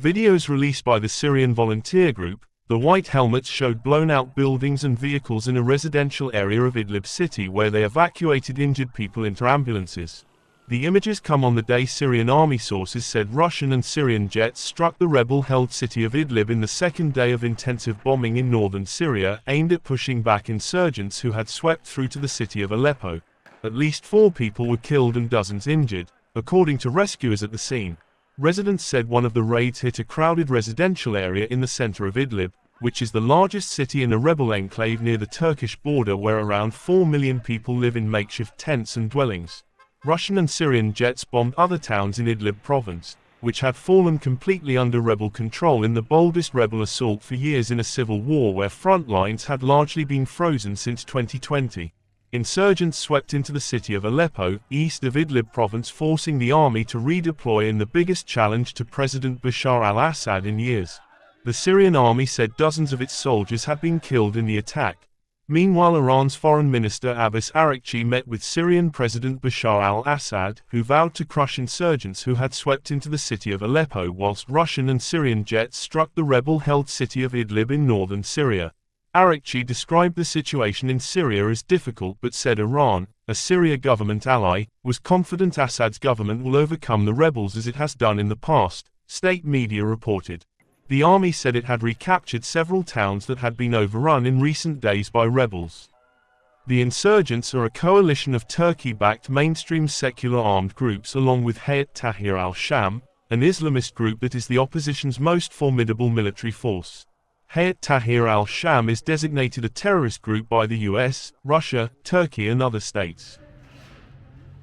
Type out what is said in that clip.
Videos released by the Syrian volunteer group, the White Helmets, showed blown-out buildings and vehicles in a residential area of Idlib city where they evacuated injured people into ambulances. The images come on the day Syrian army sources said Russian and Syrian jets struck the rebel-held city of Idlib in the second day of intensive bombing in northern Syria aimed at pushing back insurgents who had swept through to the city of Aleppo. At least 4 people were killed and dozens injured, according to rescuers at the scene. Residents said one of the raids hit a crowded residential area in the center of Idlib, which is the largest city in a rebel enclave near the Turkish border where around 4 million people live in makeshift tents and dwellings. Russian and Syrian jets bombed other towns in Idlib province, which had fallen completely under rebel control in the boldest rebel assault for years in a civil war where front lines had largely been frozen since 2020. Insurgents swept into the city of Aleppo, east of Idlib province, forcing the army to redeploy in the biggest challenge to President Bashar al-Assad in years. The Syrian army said dozens of its soldiers had been killed in the attack. Meanwhile, Iran's Foreign Minister Abbas Araghchi met with Syrian President Bashar al-Assad, who vowed to crush insurgents who had swept into the city of Aleppo whilst Russian and Syrian jets struck the rebel-held city of Idlib in northern Syria. Araghchi described the situation in Syria as difficult but said Iran, a Syria government ally, was confident Assad's government will overcome the rebels as it has done in the past, state media reported. The army said it had recaptured several towns that had been overrun in recent days by rebels. The insurgents are a coalition of Turkey-backed mainstream secular armed groups along with Hayat Tahrir al-Sham, an Islamist group that is the opposition's most formidable military force. Hayat Tahrir al-Sham is designated a terrorist group by the US, Russia, Turkey and other states.